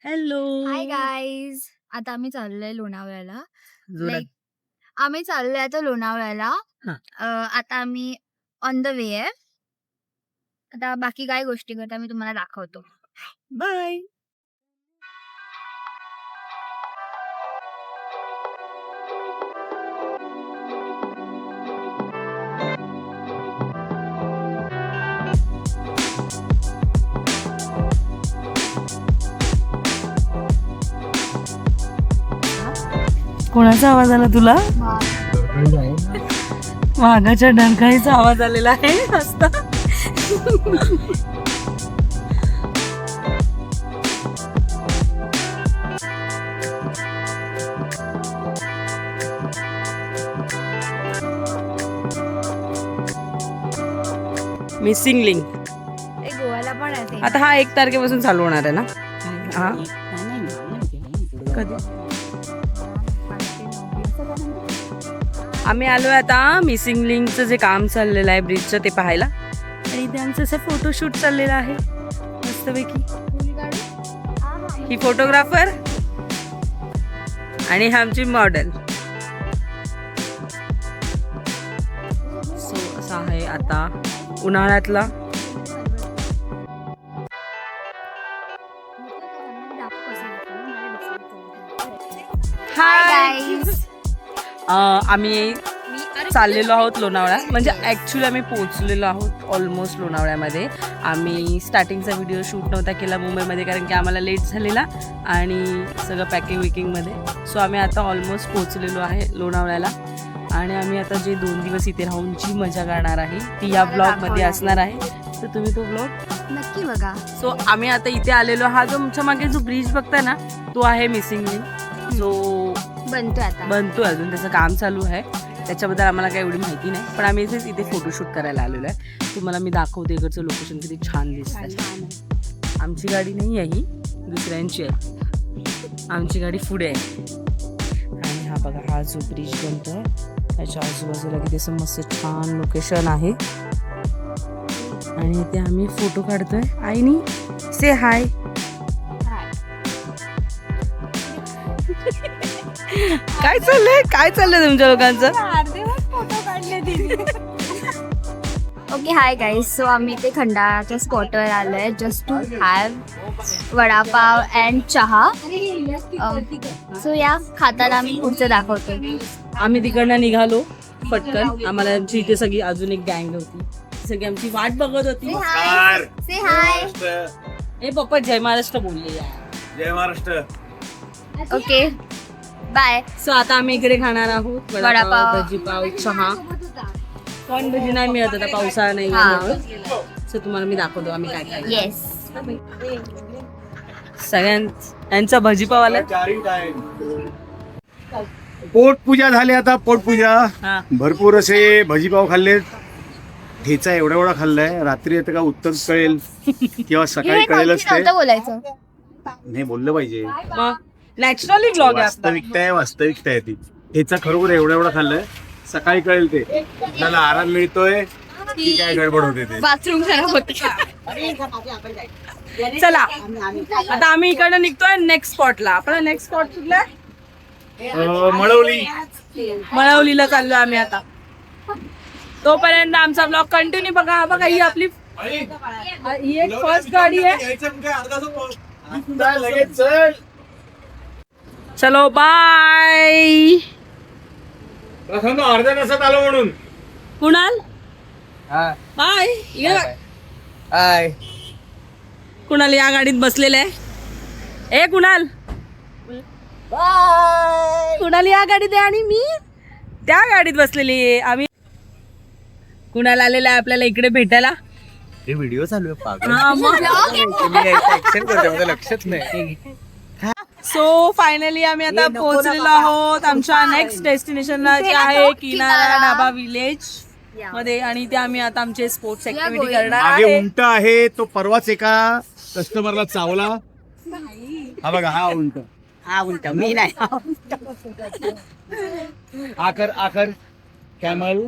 Hello. Hi guys, आता आम्ही चाललोय लोणावळ्याला. जोरात. लाईक आम्ही चाललोय आता लोणावळ्याला. हा. आता आम्ही ऑन द वे आहे. आता बाकी काय गोष्टी करता मी तुम्हाला दाखवतो. बाय. कोणाचा आवाज आला तुला? वाघाच्या डंकाळीचा आवाज आलेला आहे. मस्त. मिसिंग लिंक गोव्याला पण आहे ते. आता हा 1 तारखेपासून चालू होणार आहे ना? हा. कधी? आम्ही आलोय आता मिसिंग लिंकचं जे काम चाललेलं आहे ब्रिजचं ते पाहायला. आणि इथे आमचं असं फोटोशूट चाललेलं आहे मस्तपैकी. ही फोटोग्राफर आणि आमची मॉडेल. सो असा आहे आता उन्हाळ्यातला. हाय गाईज, आम्ही चाललेलो आहोत लोणावळा. म्हणजे ॲक्च्युली आम्ही पोहोचलेलो आहोत ऑलमोस्ट लोणावळ्यामध्ये. आम्ही स्टार्टिंगचा व्हिडिओ शूट नव्हता केला मुंबईमध्ये कारण की आम्हाला लेट झालेला आणि सगळं पॅकिंग विकिंगमध्ये. सो आम्ही आता ऑलमोस्ट पोहोचलेलो आहे लोणावळ्याला. आणि आम्ही आता जे 2 दिवस इथे राहून जी मजा करणार आहे ती या ब्लॉगमध्ये असणार आहे. तर तुम्ही तो ब्लॉग नक्की बघा. सो आम्ही आता इथे आलेलो. हा जो तुमच्या मागे जो ब्रिज बघताय ना तो आहे मिसिंग लिंक. जो बनतोय अजून, त्याचं काम चालू आहे. त्याच्याबद्दल आम्हाला काही एवढी माहिती नाही, पण आम्ही इथे फोटोशूट करायला आलेलो आहे. तुम्हाला मी दाखवते इकडचं लोकेशन किती छान दिसतंय. आमची गाडी नाही आहे, ही दुसऱ्यांची आहे. आमची गाडी पुढे आहे. आणि हा बघा, हा जो ब्रिज बनतोय त्याच्या आजूबाजूला किती असं मस्त छान लोकेशन आहे. आणि इथे आम्ही फोटो काढतोय. आईनी से हाय. काय चाललंय तुमच्या लोकांचं? Okay, hi guys. सो आम्ही ते खंडाळाच्या स्पॉटवर आलोय just to have vada pav and chaha. So या खाताना आम्ही पुढचं दाखवतो. आम्ही तिकडनं निघालो पटकन. आम्हाला आमची इथे सगळी अजून एक गँग होती, सगळी आमची वाट बघत होती. से हाय. ए पप्पा जय महाराष्ट्र बोलले यार. Jai Maharashtra. Okay bye. So आता आम्ही इकडे खाणार आहोत वडापाव, भजीपाव, चहा. पण भजी नाही मिळत आता, पावसाळा नाही मिळत. सो तुम्हाला मी दाखवतो आम्ही काय काय. येस. सगळ्यांचा भजीपाव आला. पोटपूजा झाली आता. पोटपूजा हा. भरपूर असे भजीपाव खाल्ले. ठेचा एवढा खाल्लाय. रात्री आता का उत्तर कळेल किंवा सकाळी कळेलच ते. बोलायचं नाही बोललं पाहिजे. मग नॅचरली ब्लॉग आहे. वास्तविकता आहे ती. ठेचा खरोखर एवढा खाल्लाय. सकाळी कळेल ते. त्याला आराम मिळतोय की काय गडबड होते ते. बाथरूम खराब होते. चला आता आम्ही इकडनं निघतोय नेक्स्ट स्पॉटला. आपला नेक्स्ट स्पॉट कुठला? मळवलीला चाललो आम्ही आता. तोपर्यंत आमचा ब्लॉग कंटिन्यू बघा. बघा ही आपली ही एक फर्स्ट गाडी आहे. चलो बाय. अर्ध्या तासात आलो म्हणून. कुणाल बाय. हाय. कुणाल या गाडीत बसलेलं आहे. ए कुणाल कुणाल या गाडीत आहे आणि मी त्या गाडीत बसलेली आहे. आम्ही कुणाल आलेला आहे आपल्याला इकडे भेटायला. हे व्हिडिओ चालू आहे पागल. हा, मग. ऍक्शन करते मला लक्षात नाही. सो फायनली आम्ही आता पोहोचलेलो आहोत आमच्या नेक्स्ट डेस्टिनेशनला जे आहे किनारा ढाबा विलेज मध्ये. आणि ते आम्ही आता आमचे स्पोर्ट्स ऍक्टिव्हिटी करणार मागे आहे. उंट आहे तो परवाच एका कस्टमरला चावला. हा बघा हा उंट. हा उलट मी नाही. आकर कॅमल.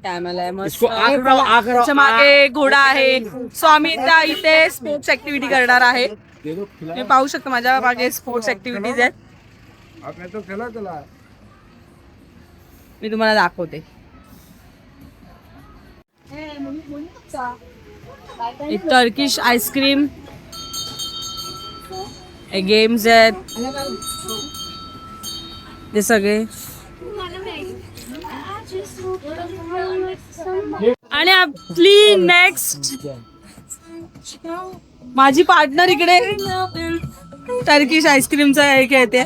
कॅमेल आहे मस्त. इसको आकर राव, आकर राव. त्याच्या मागे घोडा आहे. सो आम्ही त्या इथे स्पोर्ट्स ऍक्टिव्हिटी करणार आहे. तुम्ही पाहू शकता माझ्या मागे स्पोर्ट्स ऍक्टिव्हिटीज आहेत. मी तुम्हाला दाखवते. एक टर्किश आईस्क्रीम, गेम्स आहेत ते सगळे. आणि आपली नेक्स्ट माझी पार्टनर इकडे टर्किश आईस्क्रीमचा हे खेळते.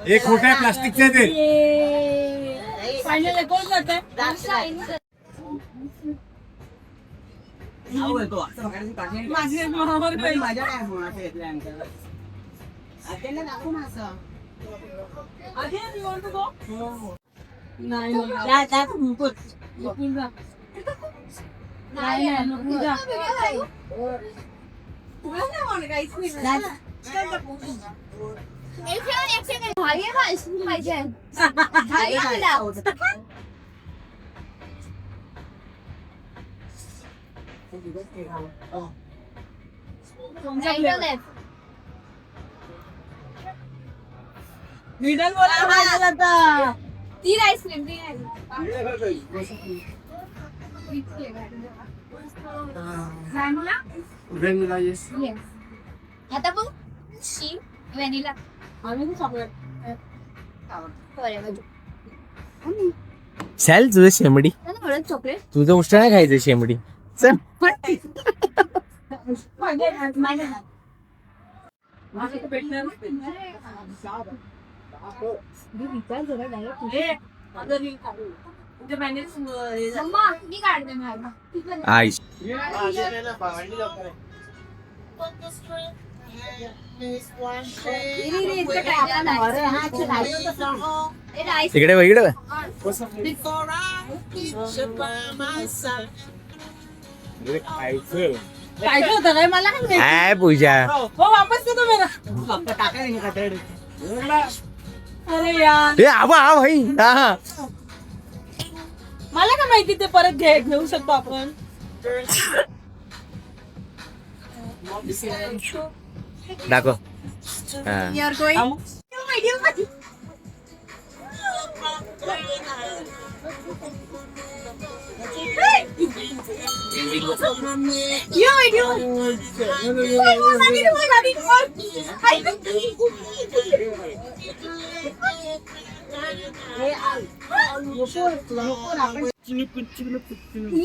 एक खोट्या प्लास्टिकचे ते. फायनल कोण करते. मिडल बोला ती आईस्क्रीम आता बघ शी व्हॅनिला चल तुझं शेमडी. चॉकलेट तुझं उष्ट नाही खायचं शेमडी. चल. आईश. इकडे बघ इकडे बघ. पाहिजे होतं काय मला काय माहिती. काय पूजा. हो वापस देतो मेरा. अरे यार ए आवा आ भाई. हा मला काय माहिती ते परत घेऊ शकतो आपण. दाखव.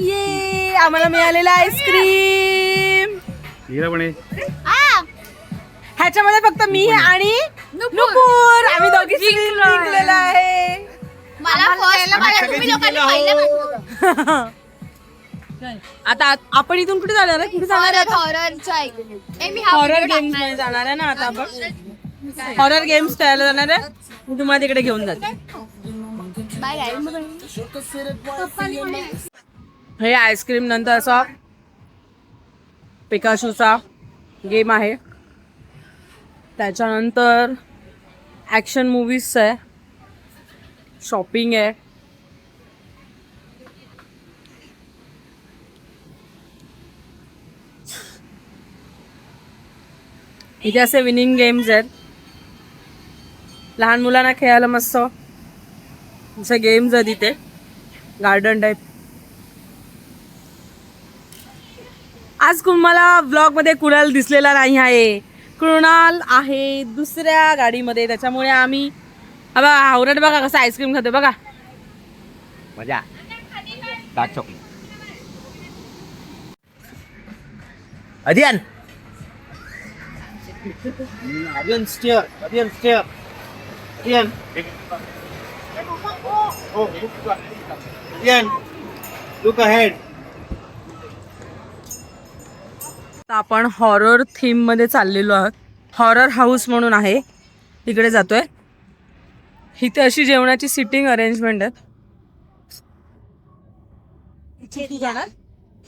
ये आम्हाला मिळालेला आईस्क्रीम. ह्याच्यामध्ये फक्त मी आणि नुपूर आम्ही दोघी जिंकलेला आहे. आता आपण इथून कुठे जाणार आहे. कुठे जाणार आहे. हॉरर गेम्स मध्ये जाणार आहे ना आता आपण. हॉरर गेम्स खेळायला जाणार आहे. मी तुम्हाला तिकडे घेऊन जाते. हे आईस्क्रीम नंतर असा पिकाशूचा गेम आहे. त्याच्यानंतर ॲक्शन मूवीज आहे, शॉपिंग आहे. इथे असे विनिंग गेम्स आहेत, लहान मुलांना खेळायला मस्त असे गेम्स आहेत इथे, गार्डन टाईप. आज मला ब्लॉग मध्ये कुणाल दिसलेला नाही आहे. कुणाल आहे दुसऱ्या गाडीमध्ये, त्याच्यामुळे आम्ही बघा हावरट बघा कसं आईस्क्रीम खाते बघा. मजा. Dark chocolate. Adiyan. Adrian, steer. Adrian, steer. Adrian. Oh, Adrian, look ahead. आता आपण हॉरर थीम मध्ये चाललेलो आहोत. हॉरर हाऊस म्हणून आहे, तिकडे जातोय. इथे अशी जेवणाची सिटिंग अरेंजमेंट आहे.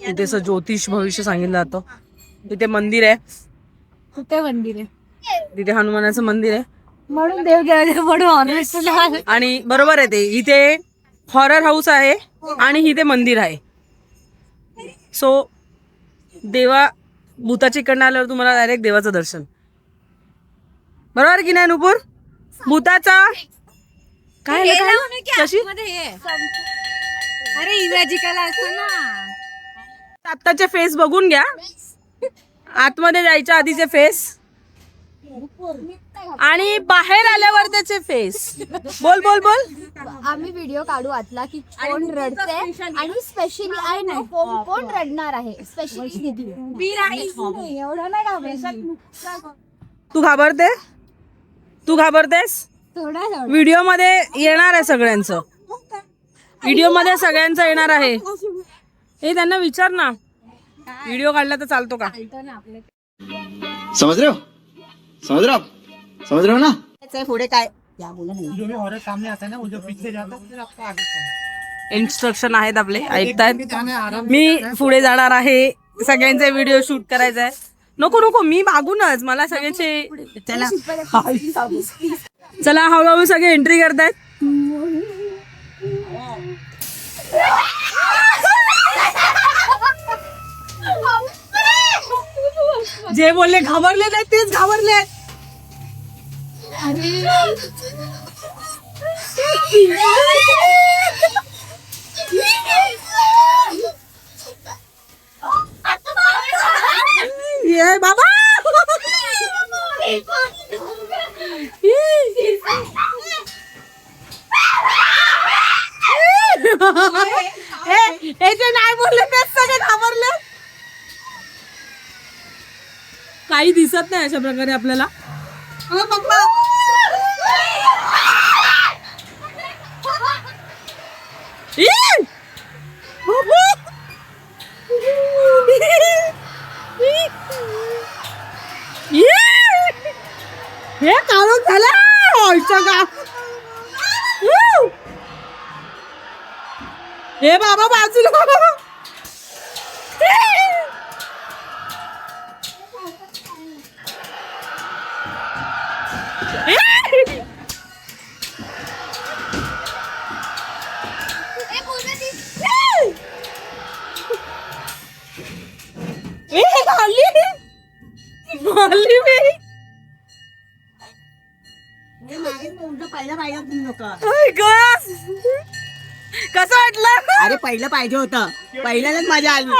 इथे असं ज्योतिष भविष्य सांगितलं जातं. इथे मंदिर आहे, कुठे मंदिर आहे? तिथे हनुमानाचं मंदिर आहे. म्हणून देव गेला म्हणून ऑनर. आणि बरोबर आहे ते, इथे हॉरर हाऊस आहे आणि इथे मंदिर आहे. सो भूताच्या इकडनं आल्यावर तुम्हाला डायरेक्ट देवाचं दर्शन. बरोबर की नाही नुपूर? भूताचा काय कशी अरे इमॅजिकल असतं ना. आत्ताचे फेस बघून घ्या, आतमध्ये जायच्या आधीचे फेस आणि बाहेर आल्यावर त्याचे फेस. बोल बोल बोल. आम्ही व्हिडिओ काढू आतला की कोण रडते आणि स्पेशली आहे नाही कोण रडणार आहे. स्पेशली एवढं नाही घाबरायचं. तू घाबरतेस? थोडा व्हिडिओ मध्ये येणार आहे सगळ्यांचं, व्हिडिओ मध्ये सगळ्यांचं येणार आहे. हे त्यांना विचार ना, व्हिडिओ काढला तर चालतो का? समझ रहे हो समझ रहे हो ना. पुढे काय इन्स्ट्रक्शन आहेत आपले, ऐकतायत. मी पुढे जाणार आहे, सगळ्यांचे व्हिडिओ शूट करायचा आहे. नको मी मागूनच, मला सगळ्यांचे चला हळूहळू सगळे एंट्री करतायत. जे बोलले घाबरले नाही तेच घाबरले. ये बाबा हे जे नाही बोलले तेच सगळे घाबरले. काही दिसत नाही अशा प्रकारे आपल्याला. हे काढून झालं. हे बाबा बाजूला. कसं वाटलं? अरे पहिलं पाहिजे होतं, पहिल्यालाच मजा आली.